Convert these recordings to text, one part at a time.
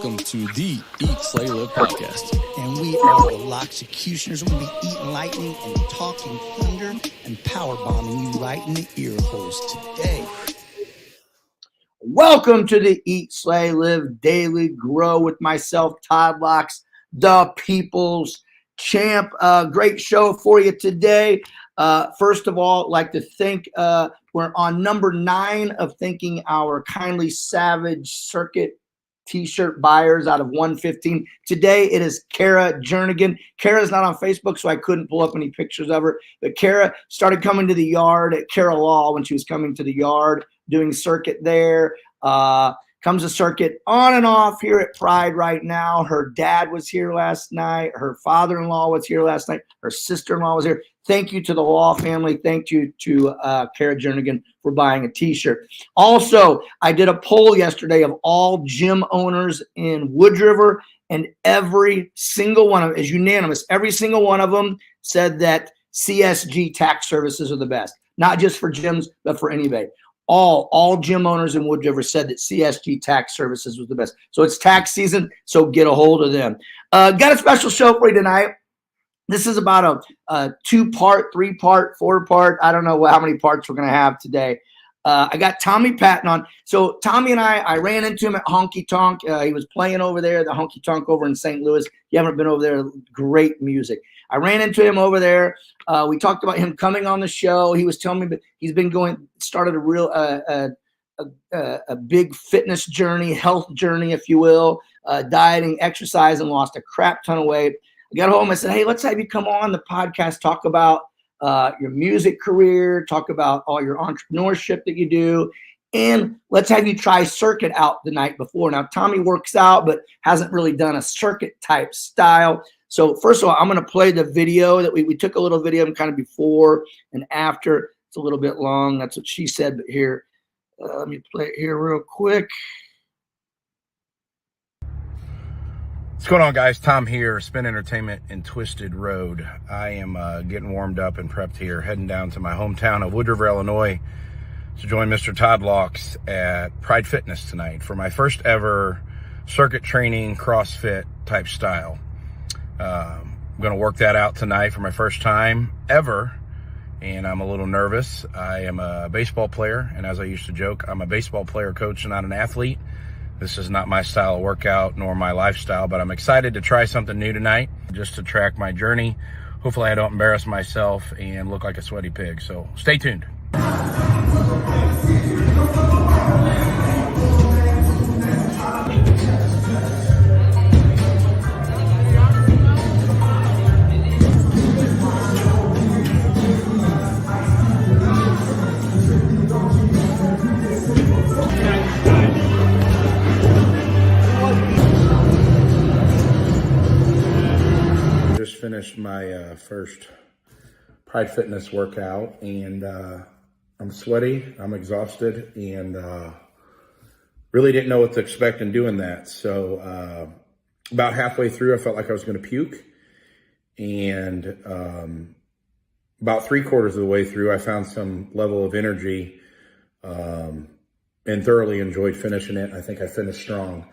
Welcome to the Eat, Slay, Live podcast. And we are the Loxecutioners. We'll be eating lightning and talking thunder and power bombing you right in the ear holes today. Welcome to the Eat, Slay, Live Daily Grow with myself, Todd Locks, the People's Champ. Great show for you today. First of all, I'd like to thank, we're on number 9 of thanking our Kindly Savage Circuit t-shirt buyers out of 115. Today it is Kara Jernigan. Kara's not on Facebook, so I couldn't pull up any pictures of her. But Kara started coming to the yard at Kara Law when she was coming to the yard, doing circuit there. Comes to circuit on and off here at Pride right now. Her dad was here last night. Her father-in-law was here last night. Her sister-in-law was here. Thank you to the Law family. Thank you to Kara Jernigan for buying a t-shirt. Also, I did a poll yesterday of all gym owners in Wood River, and every single one of them is unanimous. Every single one of them said that CSG Tax Services are the best, not just for gyms, but for anybody. All gym owners in Wood River said that CSG Tax Services was the best. So it's tax season, so get a hold of them. Got a special show for you tonight. This is about a 2-part, 3-part, 4-part. I don't know how many parts we're going to have today. I got Tommy Patton on. So Tommy and I ran into him at Honky Tonk. He was playing over there, the Honky Tonk over in St. Louis. If you haven't been over there, great music. I ran into him over there. We talked about him coming on the show. He was telling me that he's been started a real a big fitness journey, health journey, if you will, dieting, exercise, and lost a crap ton of weight. I got home. I said, hey, let's have you come on the podcast, talk about your music career, talk about all your entrepreneurship that you do, and let's have you try circuit out the night before. Now, Tommy works out, but hasn't really done a circuit type style. So first of all, I'm going to play the video that we took a little video kind of before and after. It's a little bit long. That's what she said. But here, let me play it here real quick. What's going on, guys? Tom here, Spin Entertainment in Twisted Road. I am getting warmed up and prepped here, heading down to my hometown of Wood River, Illinois to join Mr. Todd Locks at Pride Fitness tonight for my first ever circuit training, CrossFit type style. I'm going to work that out tonight for my first time ever, and I'm a little nervous. I am a baseball player, and as I used to joke, I'm a baseball player coach and not an athlete. This is not my style of workout nor my lifestyle, but I'm excited to try something new tonight just to track my journey. Hopefully I don't embarrass myself and look like a sweaty pig. So stay tuned. Finished my first Pride Fitness workout, and I'm sweaty, I'm exhausted, and really didn't know what to expect in doing that. So about halfway through, I felt like I was going to puke, and about 3/4 of the way through, I found some level of energy and thoroughly enjoyed finishing it. I think I finished strong.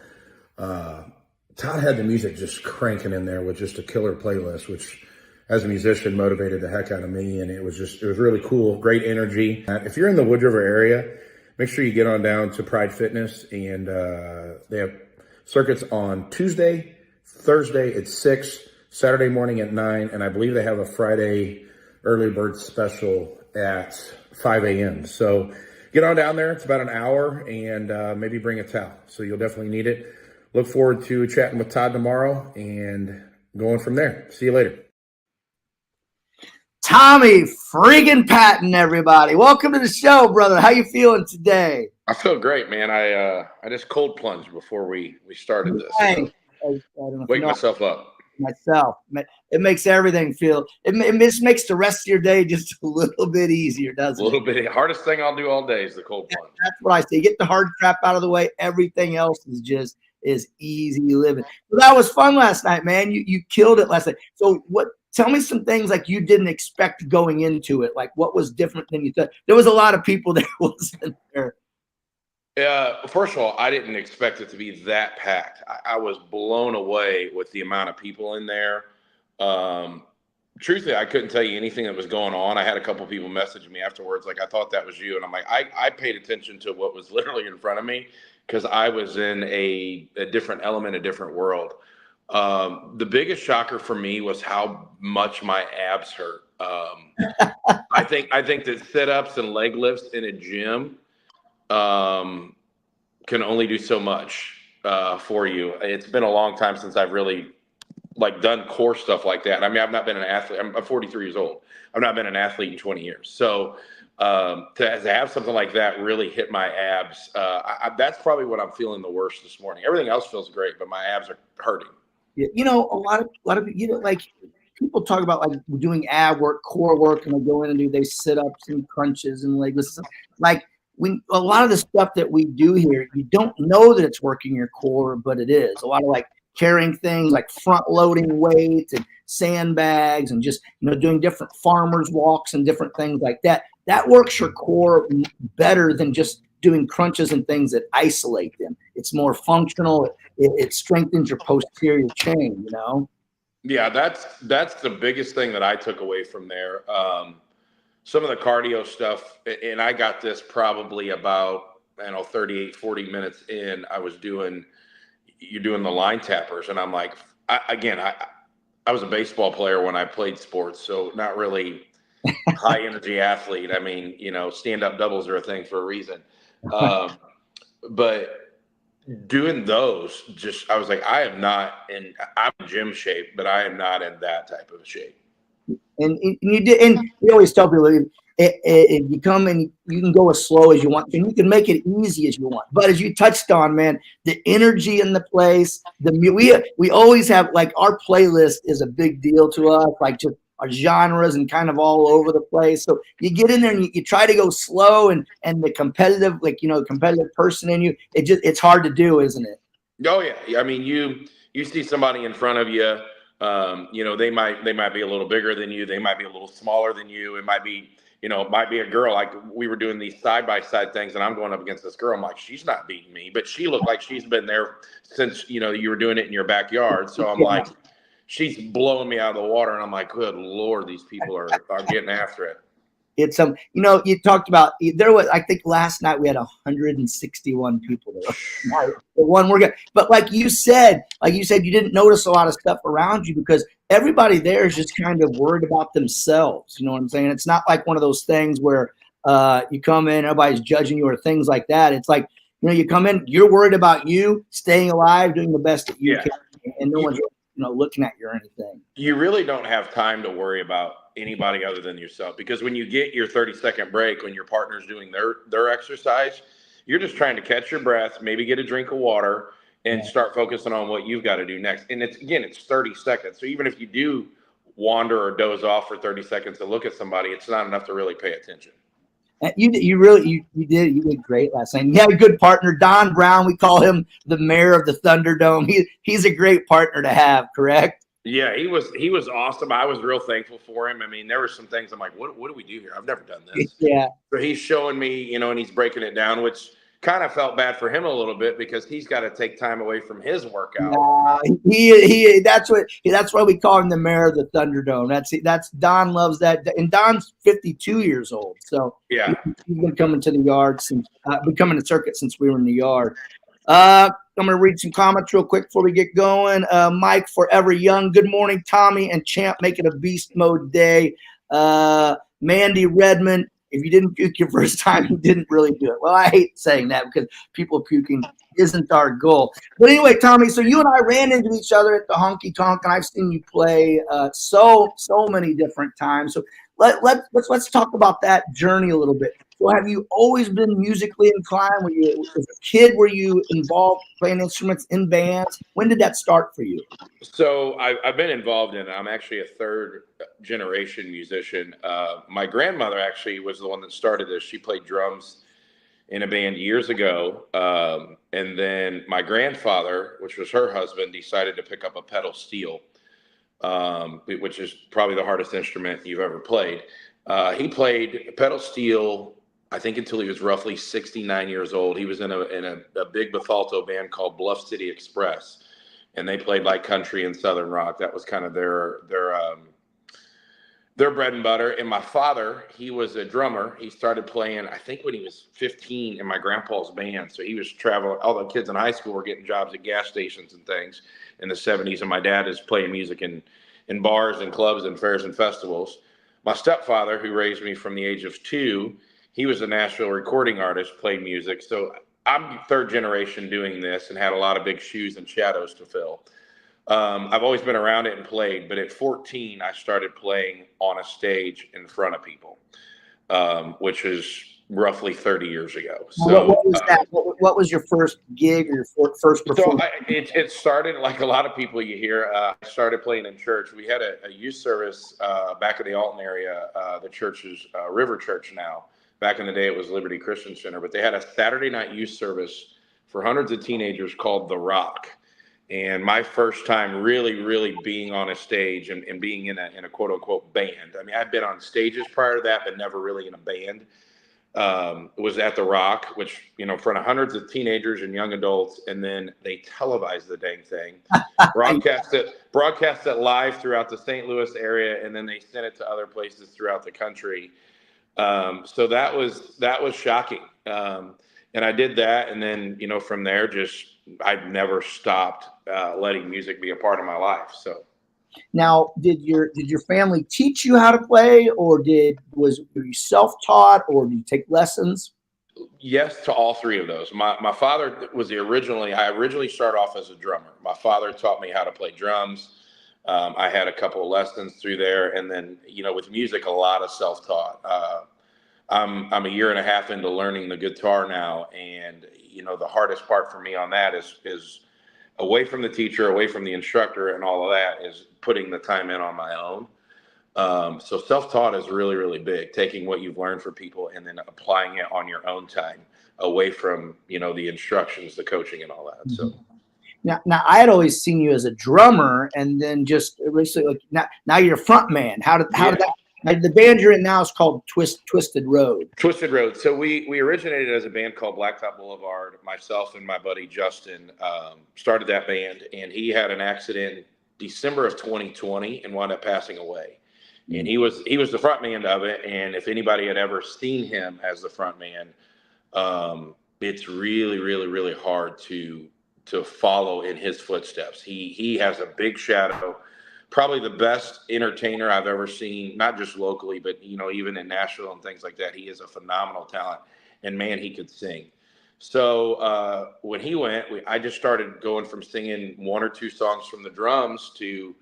Todd had the music just cranking in there with just a killer playlist, which as a musician motivated the heck out of me. And it was really cool. Great energy. If you're in the Wood River area, make sure you get on down to Pride Fitness, and they have circuits on Tuesday, Thursday at 6, Saturday morning at 9. And I believe they have a Friday early bird special at 5 a.m. So get on down there. It's about an hour, and maybe bring a towel. So you'll definitely need it. Look forward to chatting with Todd tomorrow and going from there. See you later. Tommy friggin' Patton, everybody. Welcome to the show, brother. How you feeling today? I feel great, man. I just cold plunged before we started this. Hey, Wake myself up. It makes everything feel, it just makes the rest of your day just a little bit easier, doesn't it? A little bit. Hardest thing I'll do all day is the cold plunge. That's what I say. Get the hard crap out of the way. Everything else is easy living. So that was fun last night, man. You killed it last night. So tell me some things like you didn't expect going into it. Like what was different than you thought? There was a lot of people that wasn't there. First of all, I didn't expect it to be that packed. I was blown away with the amount of people in there. Um, Truthfully, I couldn't tell you anything that was going on. I had a couple people message me afterwards, like, I thought that was you. And I'm like, I paid attention to what was literally in front of me because I was in a different element, a different world. The biggest shocker for me was how much my abs hurt. I think that sit-ups and leg lifts in a gym can only do so much for you. It's been a long time since I've really like done core stuff like that. I mean, I've not been an athlete. I'm 43 years old. I've not been an athlete in 20 years. So to have something like that really hit my abs, that's probably what I'm feeling the worst this morning. Everything else feels great, but my abs are hurting. Yeah, a lot of like people talk about like doing ab work, core work, and they go in and they sit ups and crunches and leg lifts. Like a lot of the stuff that we do here, you don't know that it's working your core, but it is. A lot of like carrying things like front loading weights and sandbags and just doing different farmers walks and different things like that. That works your core better than just doing crunches and things that isolate them. It's more functional. It strengthens your posterior chain. Yeah, that's the biggest thing that I took away from there. Some of the cardio stuff, and I got this probably about 38, 40 minutes in. You're doing the line tappers, and I'm like, I was a baseball player when I played sports, so not really high energy athlete. I mean, stand up doubles are a thing for a reason. But doing those, I was like, I'm in gym shape, but I am not in that type of shape. And you did, and we always tell people if you come and you can go as slow as you want, and you can make it easy as you want. But as you touched on, man, the energy in the place, we always have like our playlist is a big deal to us, like just our genres and kind of all over the place. So you get in there and you try to go slow, and the competitive, competitive person in you, it's hard to do, isn't it? Oh yeah, I mean you see somebody in front of you. They might be a little bigger than you. They might be a little smaller than you. It might be, it might be a girl. Like we were doing these side by side things, and I'm going up against this girl. I'm like, she's not beating me, but she looked like she's been there since you were doing it in your backyard. So I'm like, she's blowing me out of the water, and I'm like, good Lord, these people are getting after it. It's you talked about there was, I think last night we had 161 people there. The one we're good, but like you said, you didn't notice a lot of stuff around you because everybody there is just kind of worried about themselves. You know what I'm saying? It's not like one of those things where you come in, everybody's judging you or things like that. It's like you come in, you're worried about you staying alive, doing the best that you can, and no one's looking at you or anything. You really don't have time to worry about anybody other than yourself, because when you get your 30-second break, when your partner's doing their exercise, you're just trying to catch your breath, maybe get a drink of water, and start focusing on what you've got to do next. And it's 30 seconds. So even if you do wander or doze off for 30 seconds to look at somebody, it's not enough to really pay attention. You did great last night. You had a good partner, Don Brown. We call him the mayor of the Thunderdome. He's a great partner to have, correct? Yeah, he was awesome. I was real thankful for him. I mean, there were some things I'm like, what do we do here? I've never done this. Yeah. So he's showing me, and he's breaking it down, which kind of felt bad for him a little bit because he's got to take time away from his workout. That's why we call him the mayor of the Thunderdome. That's Don loves that, and Don's 52 years old, so yeah, he's been coming to the yard since becoming a circuit since we were in the yard. I'm going to read some comments real quick before we get going. Mike, forever young. Good morning, Tommy and Champ, making a beast mode day. Mandy Redmond, if you didn't puke your first time, you didn't really do it. Well, I hate saying that because people puking isn't our goal. But anyway, Tommy, so you and I ran into each other at the Honky Tonk, and I've seen you play so many different times. So let's talk about that journey a little bit. So have you always been musically inclined? As a kid, were you involved playing instruments in bands? When did that start for you? So I've been involved in it. I'm actually a third generation musician. My grandmother actually was the one that started this. She played drums in a band years ago. And then my grandfather, which was her husband, decided to pick up a pedal steel, which is probably the hardest instrument you've ever played. He played pedal steel I think until he was roughly 69 years old. He was in a big Bethalto band called Bluff City Express, and they played like country and southern rock. That was kind of their bread and butter. And my father, he was a drummer. He started playing, I think, when he was 15 in my grandpa's band. So he was traveling. All the kids in high school were getting jobs at gas stations and things in the 70s. And my dad is playing music in bars and clubs and fairs and festivals. My stepfather, who raised me from the age of 2, he was a Nashville recording artist, played music. So I'm third generation doing this and had a lot of big shoes and shadows to fill. I've always been around it and played, but at 14, I started playing on a stage in front of people, which is roughly 30 years ago. So what was that? What was your first gig or your first performance? So it started like a lot of people you hear. I started playing in church. We had a youth service back in the Alton area. The church is River Church now. Back in the day, it was Liberty Christian Center, but they had a Saturday night youth service for hundreds of teenagers called The Rock. And my first time really being on a stage and being in a quote unquote band. I mean, I'd been on stages prior to that, but never really in a band. Was at The Rock, which, in front of hundreds of teenagers and young adults. And then they televised the dang thing, broadcast it live throughout the St. Louis area. And then they sent it to other places throughout the country. So that was shocking. And I did that. And then, from there, I've never stopped letting music be a part of my life. So now, did your family teach you how to play, or were you self-taught, or did you take lessons? Yes, to all three of those. My father was I originally started off as a drummer. My father taught me how to play drums. I had a couple of lessons through there, and then with music, a lot of self-taught. I'm a year and a half into learning the guitar now, and the hardest part for me on that is away from the teacher, away from the instructor, and all of that is putting the time in on my own. So self-taught is really big, taking what you've learned from people and then applying it on your own time, away from the instructions, the coaching, and all that. So. Now I had always seen you as a drummer, and then just recently, like now you're a front man. How did that? The band you're in now is called Twisted Road. Twisted Road. So we originated as a band called Blacktop Boulevard. Myself and my buddy Justin started that band, and he had an accident December of 2020 and wound up passing away. And he was the front man of it. And if anybody had ever seen him as the front man, it's really hard to follow in his footsteps. He has a big shadow. Probably the best entertainer I've ever seen, not just locally, but, even in Nashville and things like that. He is a phenomenal talent, and man, he could sing. So when he went, I just started going from singing 1 or 2 songs from the drums to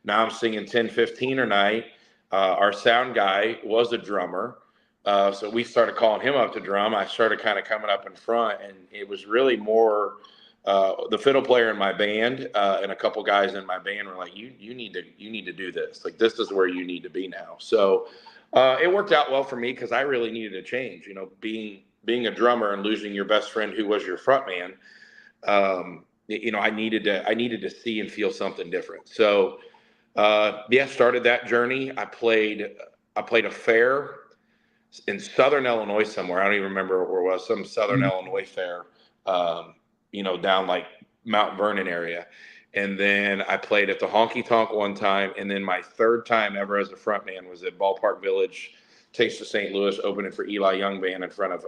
now I'm singing 10, 15 a night. Our sound guy was a drummer. So we started calling him up to drum. I started kind of coming up in front, and it was really more the fiddle player in my band and a couple guys in my band were like, you need to do this. Like, this is where you need to be now. So it worked out well for me because I really needed a change, being a drummer and losing your best friend who was your front man. I needed to see and feel something different. So started that journey. I played a fair in Southern Illinois somewhere. I don't even remember where it was, some Southern Illinois fair. Down like Mount Vernon area. And then I played at the Honky Tonk one time. And then my third time ever as a front man was at Ballpark Village, Taste of St. Louis, opening for Eli Young Band in front of,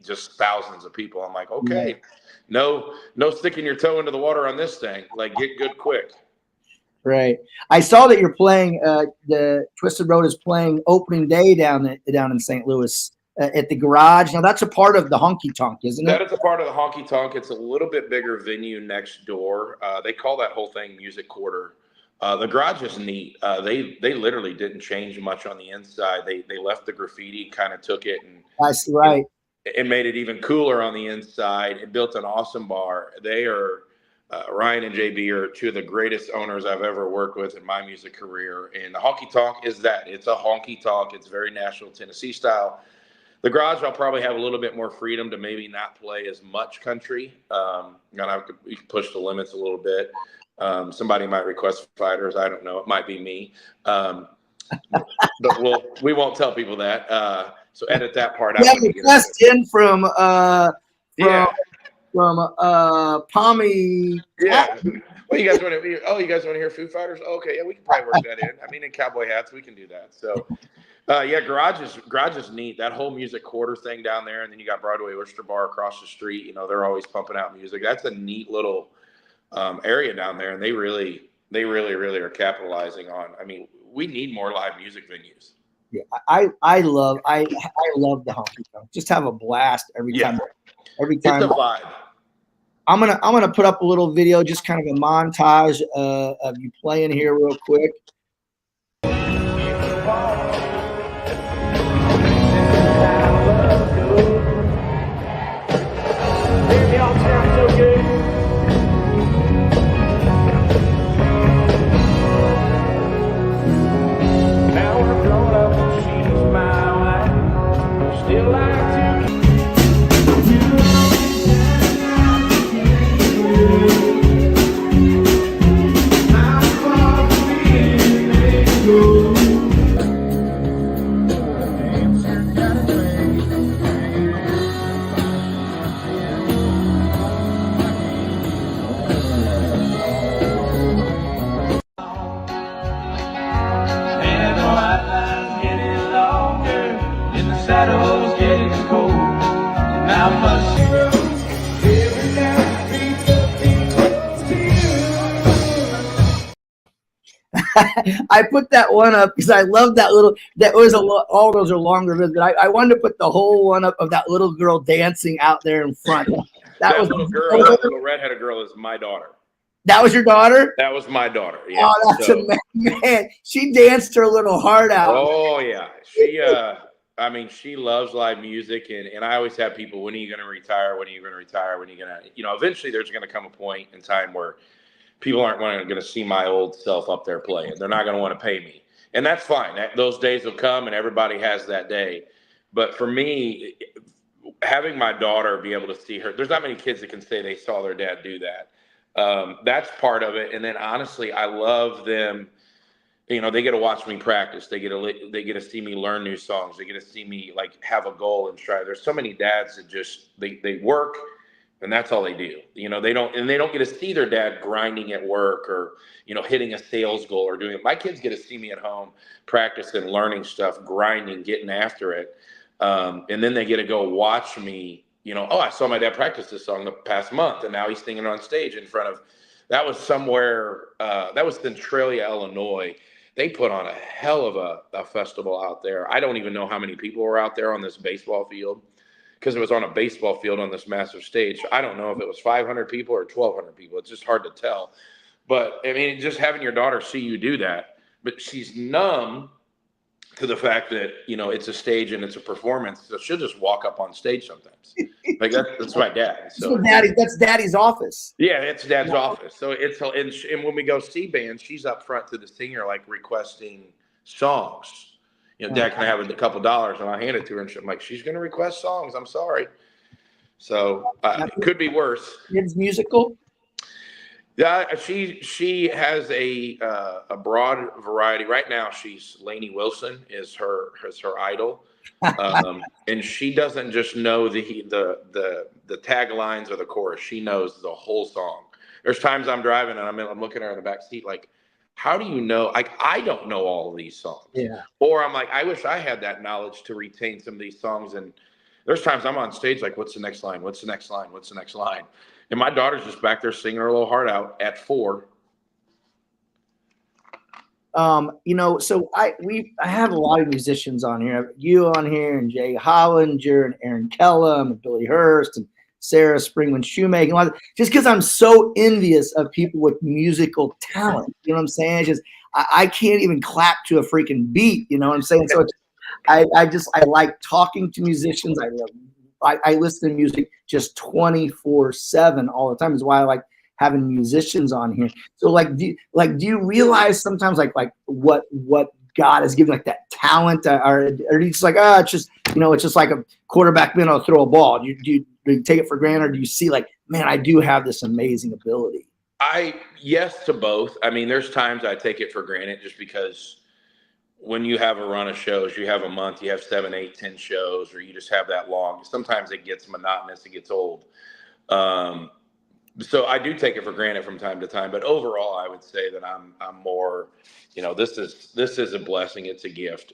just thousands of people. I'm like, okay, no sticking your toe into the water on this thing. Like, get good quick. Right. I saw that you're playing, the Twisted Road is playing opening day down in St. Louis. At the Garage. Now that's a part of the Honky Tonk, isn't it? That is a part of the Honky Tonk. It's a little bit bigger venue next door. They call that whole thing Music Quarter. The Garage is neat. They literally didn't change much on the inside. They left the graffiti, kind of took it and that's right. It made it even cooler on the inside. It built an awesome bar. They are Ryan and JB are two of the greatest owners I've ever worked with in my music career. And the Honky Tonk is that. It's a honky tonk. It's very Nashville, Tennessee style. The Garage, I'll probably have a little bit more freedom to maybe not play as much country. And I could push the limits a little bit. Somebody might request Fighters. I don't know. It might be me. But we won't tell people that. So edit that part We out. have a guest in from Pommy. Yeah. Well, you guys want to? Oh, you guys want to hear Foo Fighters? Okay, yeah, we can probably work that in. I mean, in cowboy hats, we can do that. So, yeah, garage is neat. That whole music quarter thing down there, and then you got Broadway Oyster Bar across the street. You know, they're always pumping out music. That's a neat little area down there, and they really are capitalizing on. I mean, we need more live music venues. Yeah, I love the honky tonk. Just have a blast every time. Every time. It's a vibe. I'm gonna put up a little video, just kind of a montage of you playing here real quick. I put that one up because I love that little. That was all those are longer, but I wanted to put the whole one up of that little girl dancing out there in front. That was little girl, that little redheaded girl, is my daughter. That was your daughter? That was my daughter. Yeah. Oh, that's amazing, man. She danced her little heart out. Oh yeah, I mean, she loves live music, and I always have people. When are you going to retire? When are you going to retire? When are you going to? You know, eventually there's going to come a point in time where people aren't going to see my old self up there playing. They're not going to want to pay me. And that's fine. Those days will come, and everybody has that day. But for me, having my daughter be able to see her, there's not many kids that can say they saw their dad do that. That's part of it. And then honestly, I love them. You know, they get to watch me practice. They get to see me learn new songs. They get to see me like have a goal and strive. There's so many dads that just, they work, and that's all they do. You know, they don't get to see their dad grinding at work or, you know, hitting a sales goal or doing it. My kids get to see me at home practicing, learning stuff, grinding, getting after it. And then they get to go watch me, you know, oh, I saw my dad practice this song the past month, and now he's singing on stage in front of, that was somewhere, that was Centralia, Illinois. They put on a hell of a festival out there. I don't even know how many people were out there on this baseball field, because it was on a baseball field on this massive stage. I don't know if it was 500 people or 1,200 people. It's just hard to tell. But, I mean, just having your daughter see you do that, but she's numb to the fact that, you know, it's a stage and it's a performance. So she'll just walk up on stage sometimes. Like that's my dad. So that's daddy's office. Yeah, it's dad's office. So it's, and when we go see bands, she's up front to the singer, like requesting songs. You know, Dad, can I have a couple dollars? And I hand it to her, and I'm like, she's going to request songs. I'm sorry. So it could be worse. Kids musical. Yeah, she has a broad variety. Right now, she's Lainey Wilson is her idol, and she doesn't just know the taglines or the chorus. She knows the whole song. There's times I'm driving and I'm looking at her in the back seat like, how do you know? Like, I don't know all of these songs. Yeah. Or I'm like, I wish I had that knowledge to retain some of these songs. And there's times I'm on stage like, what's the next line? What's the next line? What's the next line? And my daughter's just back there singing her little heart out at 4. You know, so I have a lot of musicians on here. You on here, and Jay Hollinger, and Aaron Kellum, and Billy Hurst, and Sarah Springman Shoemaking. Just because I'm so envious of people with musical talent. You know what I'm saying? It's just I can't even clap to a freaking beat. You know what I'm saying? So I like talking to musicians. I listen to music just 24/7 all the time. Is why I like having musicians on here. So do you realize sometimes like what God has given, like that talent, or are you just like, it's just, you know, it's just like a quarterback being able to throw a ball? Do you take it for granted, or do you see like, man, I do have this amazing ability? Yes to both. I mean, there's times I take it for granted just because when you have a run of shows, you have a month, you have 7, 8, 10 shows, or you just have that long, sometimes it gets monotonous, it gets old. So I do take it for granted from time to time, but overall, I would say that I'm more, this is a blessing. It's a gift.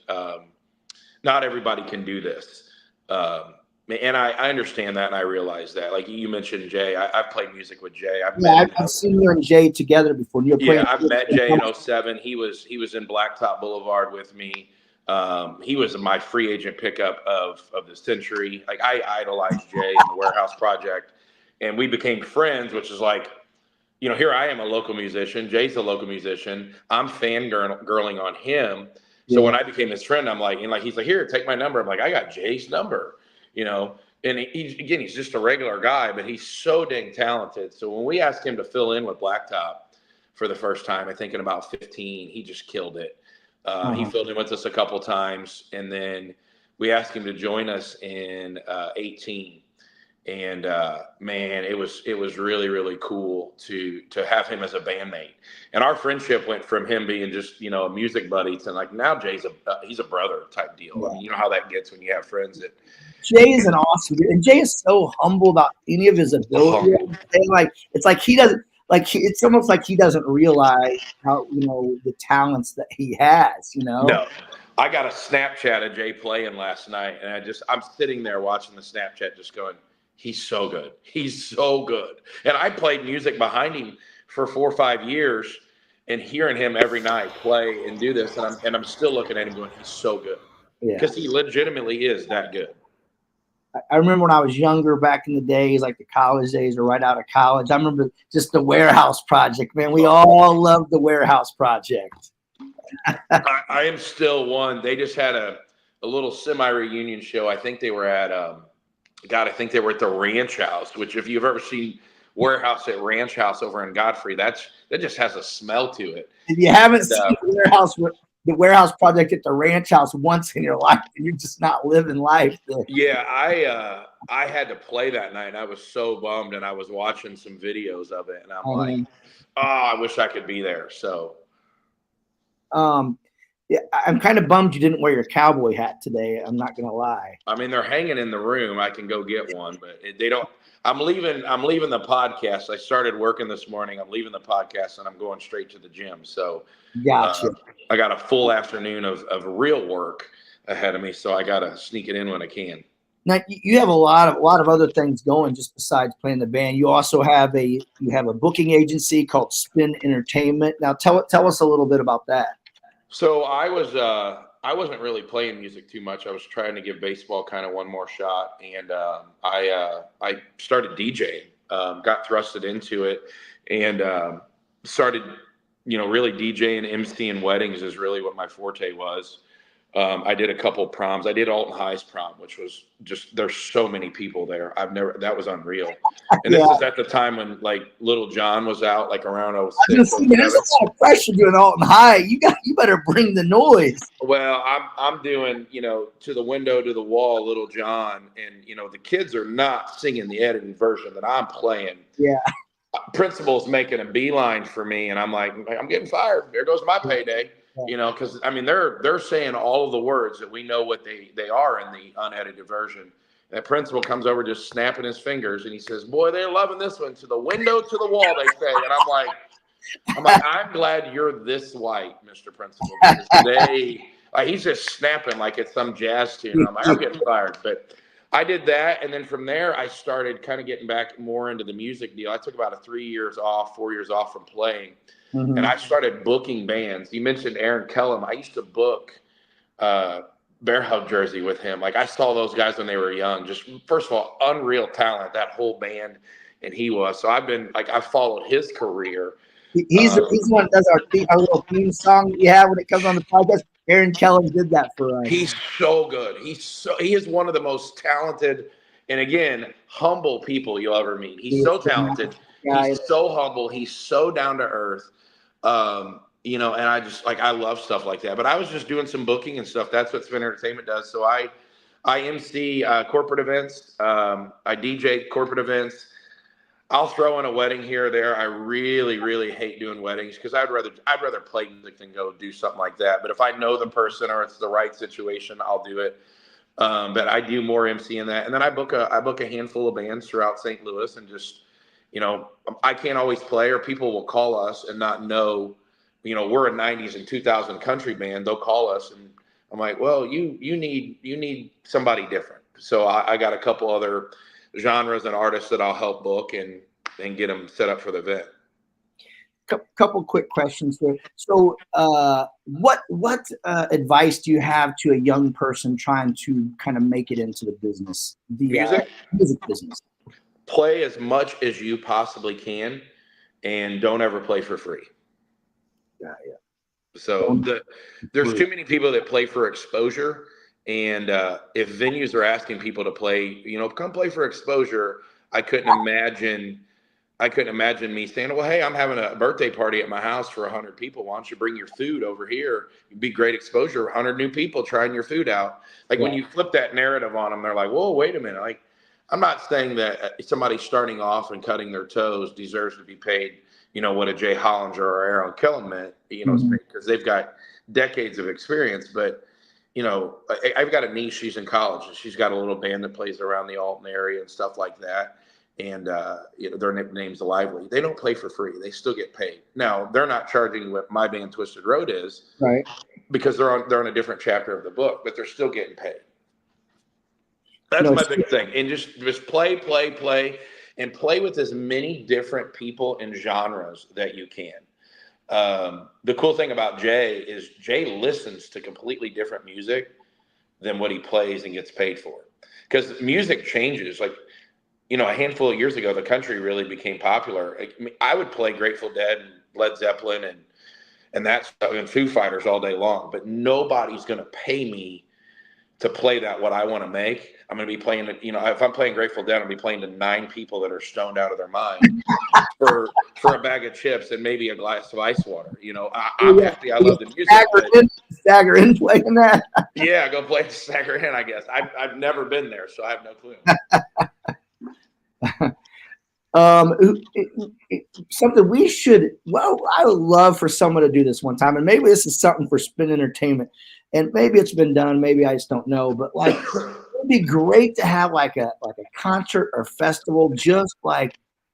Not everybody can do this. And I understand that, and I realize that. Like you mentioned, Jay, I've played music with Jay. I've seen you and Jay together before. I've met Jay in 07. He was in Blacktop Boulevard with me. He was my free agent pickup of the century. Like I idolized Jay in the Warehouse Project, and we became friends, which is like, here I am, a local musician. Jay's a local musician. I'm fangirling on him. So when I became his friend, I'm like, he's like, here, take my number. I'm like, I got Jay's number, and he's just a regular guy, but he's so dang talented. So when we asked him to fill in with Blacktop for the first time, I think in about 15, he just killed it. He filled in with us a couple times, and then we asked him to join us in 18. And man, it was really, really cool to have him as a bandmate. And our friendship went from him being just a music buddy to like now Jay's he's a brother type deal. Yeah. I mean, you know how that gets when you have friends that. Jay is an awesome dude, and Jay is so humble about any of his ability. It's like he doesn't it's almost like he doesn't realize how the talents that he has. No. I got a Snapchat of Jay playing last night, and I'm sitting there watching the Snapchat, just going, he's so good. He's so good. And I played music behind him for 4 or 5 years, and hearing him every night play and do this, and I'm still looking at him going, he's so good. Because he legitimately is that good. I remember when I was younger, back in the days, like the college days or right out of college, I remember just the Warehouse Project, man. We all loved the Warehouse Project. I am still one. They just had a little semi-reunion show. I think they were at I think they were at the Ranch House, which if you've ever seen Warehouse at Ranch House over in Godfrey, that just has a smell to it. If you haven't seen the Warehouse Project at the Ranch House once in your life, and you're just not living life there. Yeah, I had to play that night, and I was so bummed, and I was watching some videos of it, and I'm like, I wish I could be there. So, yeah, I'm kind of bummed you didn't wear your cowboy hat today. I'm not gonna lie. I mean, they're hanging in the room. I can go get one, but they don't. I'm leaving the podcast. I started working this morning. I'm leaving the podcast, and I'm going straight to the gym. So, gotcha. I got a full afternoon of real work ahead of me, so I got to sneak it in when I can. Now you have a lot of other things going just besides playing the band. You also have a booking agency called Spin Entertainment. Now tell us a little bit about that. So I wasn't really playing music too much. I was trying to give baseball kind of one more shot, and I started DJing. Got thrusted into it, and started really DJing, emceeing weddings is really what my forte was. I did a couple proms. I did Alton High's prom, which was just, there's so many people there. That was unreal. And this is at the time when like Little John was out, like around 06. There's a lot of pressure doing Alton High. You better bring the noise. Well, I'm doing, to the window, to the wall, Little John, and the kids are not singing the edited version that I'm playing. Yeah. Principal's making a beeline for me, and I'm like, I'm getting fired. There goes my payday. Because I mean, they're saying all of the words that we know what they are in the unedited version. And that principal comes over just snapping his fingers, and he says, "Boy, they're loving this one. To the window, to the wall," they say. And I'm like, I'm glad you're this white, Mr. Principal. Because he's just snapping like it's some jazz tune. I'm like, I'm getting fired. But I did that, and then from there, I started kind of getting back more into the music deal. I took about 4 years off from playing. Mm-hmm. And I started booking bands. You mentioned Aaron Kellum. I used to book Bear Hug Jersey with him. Like I saw those guys when they were young. Just first of all, unreal talent, that whole band, and he was. So I followed his career. He's the one that does our little theme song that you have when it comes on the podcast. Aaron Kellum did that for us. He's so good. He is one of the most talented and again humble people you'll ever meet. He's so talented. He's so humble. He's so down to earth. And I love stuff like that, but I was just doing some booking and stuff. That's what Spin Entertainment does. So I MC corporate events. I DJ corporate events. I'll throw in a wedding here or there. I really, really hate doing weddings because I'd rather play music than go do something like that. But if I know the person or it's the right situation, I'll do it. But I do more MC in that, and then I book a handful of bands throughout St. Louis, and just, I can't always play, or people will call us and not know, we're a 90s and 2000 country band. They'll call us, and I'm like, well, you need somebody different. So I got a couple other genres and artists that I'll help book and get them set up for the event. Couple quick questions there. So, what advice do you have to a young person trying to kind of make it into the business, music business? Play as much as you possibly can, and don't ever play for free. Yeah. So there's too many people that play for exposure, and if venues are asking people to play, come play for exposure, I couldn't imagine me saying, well, hey, I'm having a birthday party at my house for 100 people. Why don't you bring your food over here? It'd be great exposure. 100 new people trying your food out. When you flip that narrative on them, they're like, whoa, wait a minute. Like, I'm not saying that somebody starting off and cutting their toes deserves to be paid, what a Jay Hollinger or Aaron Killen meant, because they've got decades of experience. But, I've got a niece, she's in college, and she's got a little band that plays around the Alton area and stuff like that. And their nickname's The Lively. They don't play for free. They still get paid. Now, they're not charging what my band Twisted Road is, right? Because they're on a different chapter of the book, but they're still getting paid. That's my big thing. And just play, and play with as many different people and genres that you can. The cool thing about Jay is Jay listens to completely different music than what he plays and gets paid for. Because music changes. A handful of years ago, the country really became popular. I would play Grateful Dead and Led Zeppelin and that stuff and Foo Fighters all day long, but nobody's going to pay me to play that what I want to make. I'm going to be playing, if I'm playing Grateful Dead, I'll be playing to 9 people that are stoned out of their mind for a bag of chips and maybe a glass of ice water. Obviously I love the music. Stagger in playing that. Yeah, go play stagger in, I guess. I've never been there, so I have no clue. Something we should, I would love for someone to do this one time, and maybe this is something for Spin Entertainment, and maybe it's been done, maybe I just don't know, but it'd be great to have like a concert or festival, just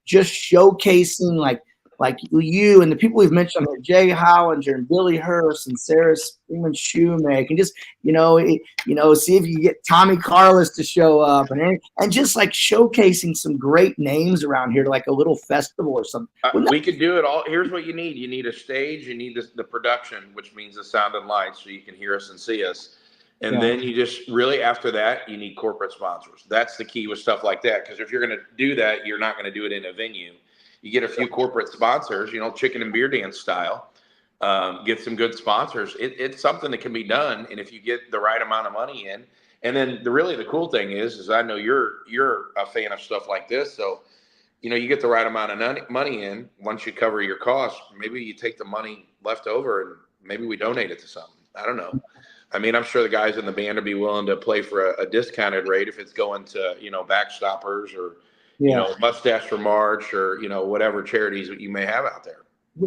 showcasing like you and the people we've mentioned here, Jay Hollinger and Billy Hurst and Sarah Freeman Shoemake, and just see if you can get Tommy Carlos to show up and just showcasing some great names around here to a little festival or something. We could do it all. Here's what you need: you need a stage, you need the production, which means the sound and lights, so you can hear us and see us. And then you just really, after that, you need corporate sponsors. That's the key with stuff like that, because if you're going to do that, you're not going to do it in a venue. You get a few corporate sponsors, chicken and beer dance style, get some good sponsors. It's something that can be done. And if you get the right amount of money in, and then the cool thing is I know you're a fan of stuff like this. So, you get the right amount of money in. Once you cover your costs, maybe you take the money left over and maybe we donate it to something. I don't know. I mean, I'm sure the guys in the band would be willing to play for a discounted rate if it's going to, Backstoppers or, Mustache for March or, whatever charities that you may have out there.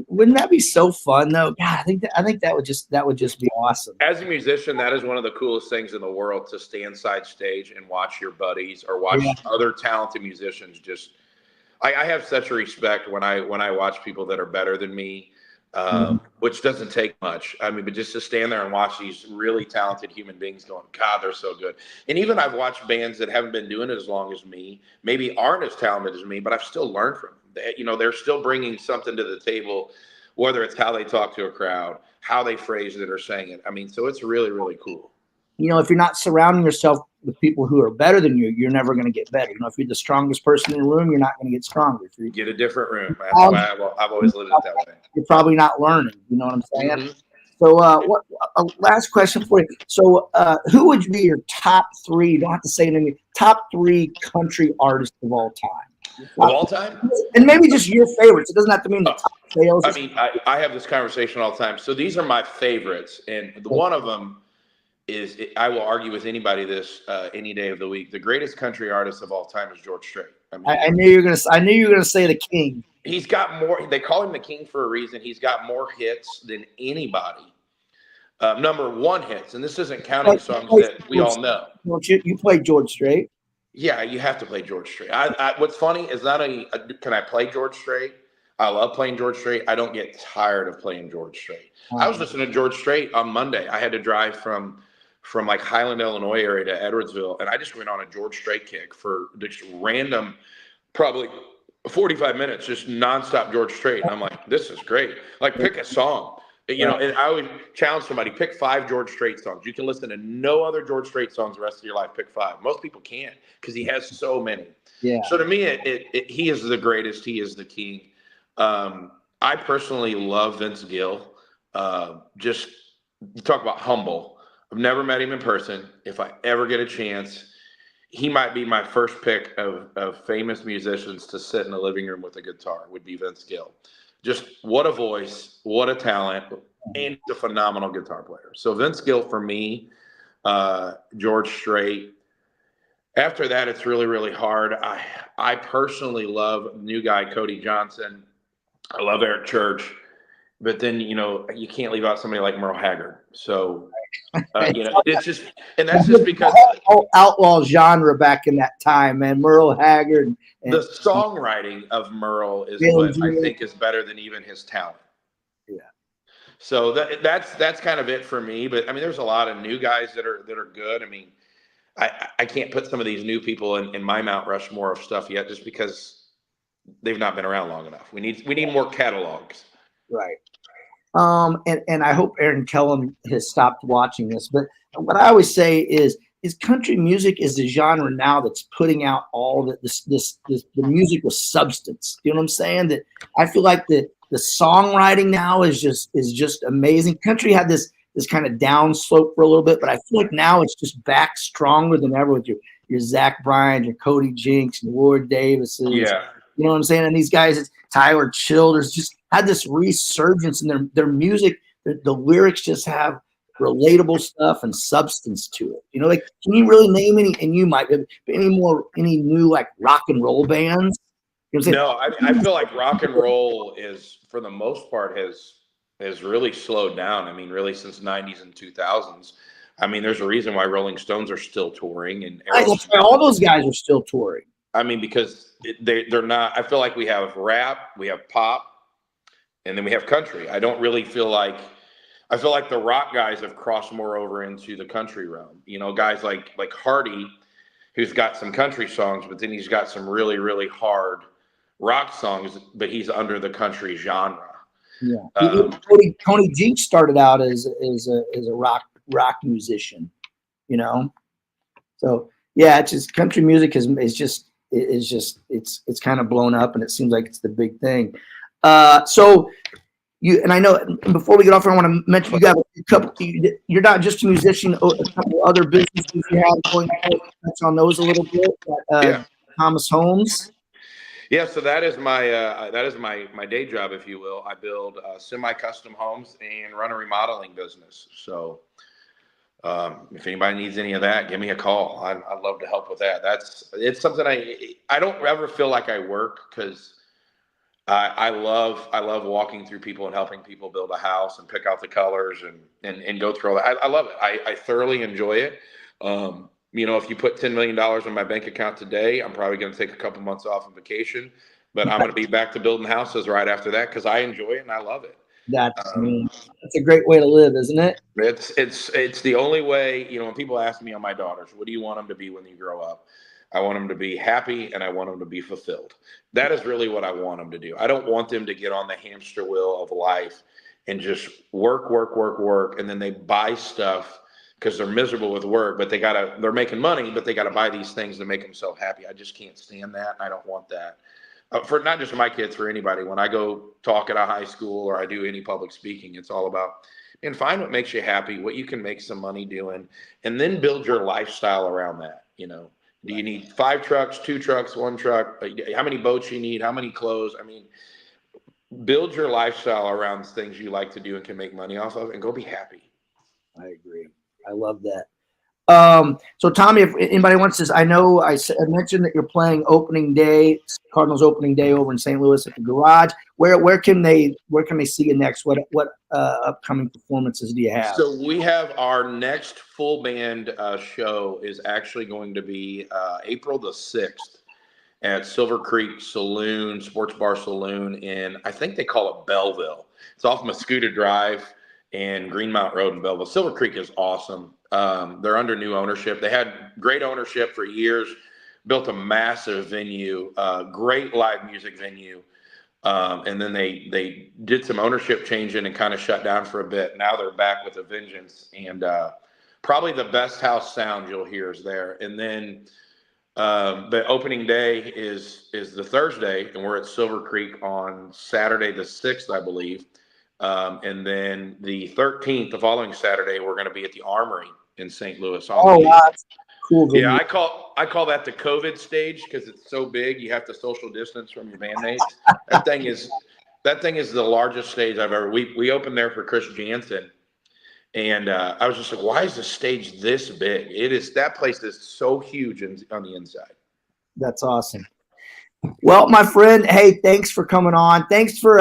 Wouldn't that be so fun though? God, I think that would just be awesome. As a musician, that is one of the coolest things in the world, to stand side stage and watch your buddies or watch other talented musicians. I have such a respect when I watch people that are better than me. Which doesn't take much. I mean, but just to stand there and watch these really talented human beings going, God, they're so good. And even I've watched bands that haven't been doing it as long as me, maybe aren't as talented as me, but I've still learned from them. They're still bringing something to the table, whether it's how they talk to a crowd, how they phrase it or saying it. I mean, so it's really, really cool. If you're not surrounding yourself with people who are better than you, you're never going to get better. If you're the strongest person in the room, you're not going to get stronger. If you get a different room. I've always lived it that way. You're probably not learning. You know what I'm saying? Mm-hmm. So, last question for you. So, who would be your top 3? You don't have to say anything. Top 3 country artists of all time. Of all time? And maybe just your favorites. It doesn't have to mean the top sales. I mean, I have this conversation all the time. So these are my favorites, and one of them I will argue with anybody this any day of the week. The greatest country artist of all time is George Strait. I mean, I knew you were gonna say the King. He's got more. They call him the King for a reason. He's got more hits than anybody. Number one hits, and this isn't counting songs that we all know. Don't you played George Strait? Yeah, you have to play George Strait. What's funny is not only can I play George Strait, I love playing George Strait. I don't get tired of playing George Strait. I was listening to George Strait on Monday. I had to drive from like Highland, Illinois area to Edwardsville, and I just went on a George Strait kick for just random, probably 45 minutes, just nonstop George Strait. And I'm like, this is great. Like, pick a song. You know, and I always challenge somebody, pick 5 George Strait songs. You can listen to no other George Strait songs the rest of your life. Pick 5. Most people can't because he has so many. Yeah. So to me, he is the greatest. He is the king. I personally love Vince Gill. Just you talk about humble. I've never met him in person. If I ever get a chance, he might be my first pick of famous musicians to sit in a living room with a guitar would be Vince Gill. Just what a voice, what a talent, and a phenomenal guitar player. So Vince Gill for me, George Strait. After that, it's really, really hard. I personally love new guy Cody Johnson. I love Eric Church. But then, you know, you can't leave out somebody like Merle Haggard. So, you know, it's just, and that's just because outlaw genre back in that time, man. Merle Haggard. The songwriting of Merle is what I think is better than even his talent. Yeah. So that's kind of it for me. But I mean, there's a lot of new guys that are good. I mean, I can't put some of these new people in my Mount Rushmore of stuff yet, just because they've not been around long enough. We need more catalogs. Right. And I hope Aaron Kellum has stopped watching this, but what I always say is country music is the genre now that's putting out all the music with substance. You know what I'm saying? That I feel like the songwriting now is just amazing. Country had this kind of down slope for a little bit, but I feel like now it's just back stronger than ever with your Zach Bryan, your Cody Jinks, and Ward Davis. Yeah. You know what I'm saying? And these guys, it's Tyler Childers, just had this resurgence in their music. The lyrics just have relatable stuff and substance to it. You know, like, can you really name any? And you might any new like rock and roll bands? You know what I'm saying? No, I feel like rock and roll is, for the most part, has really slowed down. I mean, really since '90s and 2000s. I mean, there's a reason why Rolling Stones are still touring, and all those guys are still touring. I mean, because they're not. I feel like we have rap, we have pop, and then we have country. I don't really feel like. I feel like the rock guys have crossed more over into the country realm. You know, guys like Hardy, who's got some country songs, but then he's got some really, really hard rock songs, but he's under the country genre. Yeah, Tony Jinks started out as a rock musician. You know, so yeah, it's just country music is kind of blown up, and it seems like it's the big thing. So you, and I know before we get off, I want to mention you got a couple. You're not just a musician; a couple other businesses you have going. Touch on those a little bit. Thomas Homes. Yeah, so that is my day job, if you will. I build semi-custom homes and run a remodeling business. So if anybody needs any of that, give me a call. I'd love to help with that. It's something I don't ever feel like I work, because I love walking through people and helping people build a house and pick out the colors and go through all that. I love it. I thoroughly enjoy it. You know, if you put $10 million in my bank account today, I'm probably going to take a couple months off on vacation, but I'm going to be back to building houses right after that, because I enjoy it and I love it. That's a great way to live, isn't it? It's the only way. You know, when people ask me on my daughters, what do you want them to be when you grow up? I want them to be happy, and I want them to be fulfilled. That is really what I want them to do. I don't want them to get on the hamster wheel of life and just work, and then they buy stuff because they're miserable with work, but they're making money, but they got to buy these things to make themselves happy. I just can't stand that. I don't want that. For not just my kids, for anybody. When I go talk at a high school or I do any public speaking, it's all about, and find what makes you happy, what you can make some money doing, and then build your lifestyle around that. You know, do you need 5 trucks, 2 trucks, 1 truck? How many boats you need? How many clothes? I mean, build your lifestyle around things you like to do and can make money off of, and go be happy. I agree. I love that. So Tommy, if anybody wants this, I know I mentioned that you're playing opening day, Cardinals opening day over in St. Louis at the Garage. Where can they see you next? What upcoming performances do you have? So we have our next full band show is actually going to be April the 6th at Silver Creek Saloon, Sports Bar Saloon in, I think they call it Belleville. It's off Muscuda Drive and Greenmount Road in Belleville. Silver Creek is awesome. They're under new ownership. They had great ownership for years, built a massive venue, great live music venue. And then they did some ownership changing and kind of shut down for a bit. Now they're back with a vengeance, and probably the best house sound you'll hear is there. And then the opening day is the Thursday, and we're at Silver Creek on Saturday the 6th, I believe. And then the 13th, the following Saturday, we're going to be at the Armory in St. Louis. Wow, that's cool. Yeah, I call that the COVID stage because it's so big. You have to social distance from your bandmates. That thing is the largest stage I've ever. We opened there for Chris Jansen, and I was just like, why is the stage this big? That place is so huge on the inside. That's awesome. Well, my friend, hey, thanks for coming on. Thanks for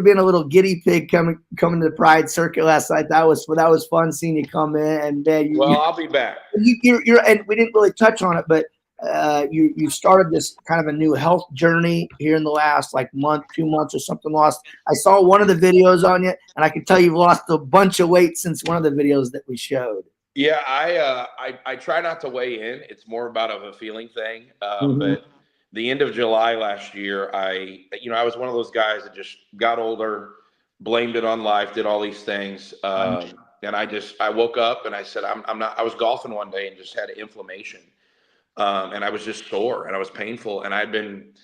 being a little guinea pig coming to the Pride Circuit last night. That was fun seeing you come in. And man, I'll be back. You're and we didn't really touch on it, but you started this kind of a new health journey here in the last month, 2 months or something. I saw one of the videos on you, and I can tell you've lost a bunch of weight since one of the videos that we showed. Yeah, I try not to weigh in. It's more about a feeling thing, but. The end of July last year, I was one of those guys that just got older, blamed it on life, did all these things. And I woke up and I said, I was golfing one day and just had inflammation. And I was just sore and I was painful. And I'd been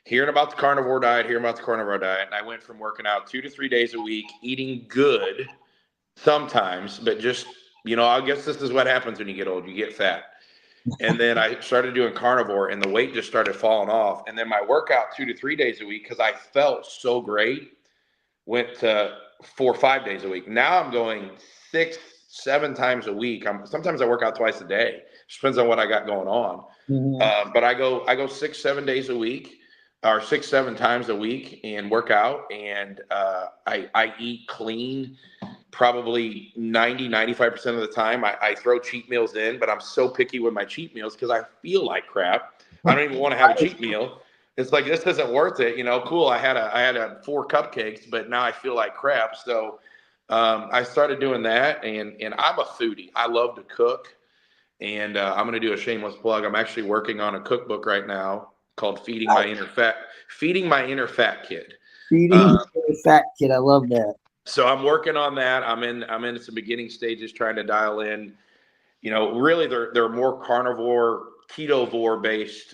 hearing about the carnivore diet. And I went from working out 2 to 3 days a week, eating good sometimes, but just, I guess this is what happens when you get old, you get fat. And then I started doing carnivore and the weight just started falling off. And then my workout 2 to 3 days a week, because I felt so great, went to 4 or 5 days a week. Now I'm going 6, 7 times a week. Sometimes I work out twice a day. Just depends on what I got going on. Mm-hmm. But I go 6, 7 days a week, or 6, 7 times a week and work out. And I eat clean. Probably 95% of the time I throw cheat meals in, but I'm so picky with my cheat meals because I feel like crap. I don't even want to have a cheat meal. It's like, this isn't worth it. Cool. I had 4 cupcakes, but now I feel like crap. So I started doing that, and I'm a foodie. I love to cook, and I'm going to do a shameless plug. I'm actually working on a cookbook right now called Feeding My Inner Fat Kid. Feeding my Inner Fat Kid. I love that. So I'm working on that. I'm in some beginning stages trying to dial in. Really they're more carnivore, ketovore based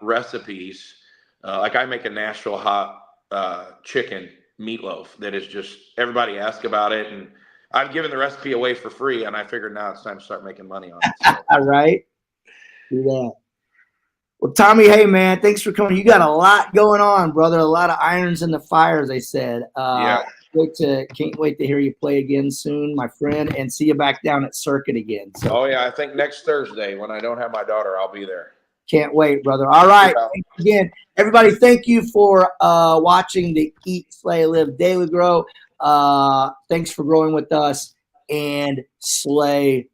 recipes. Like I make a Nashville hot chicken meatloaf that is just, everybody asks about it, and I've given the recipe away for free, and I figured now it's time to start making money on it. So. All right. Do that. Well, Tommy, hey man, thanks for coming. You got a lot going on, brother. A lot of irons in the fire, as they said. Yeah. Can't wait to hear you play again soon, my friend, and see you back down at Circuit again. So, oh yeah, I think next Thursday when I don't have my daughter, I'll be there. Can't wait, brother. All right, again, everybody, thank you for watching the Eat, Slay, Live Daily Grow. Thanks for growing with us, and slay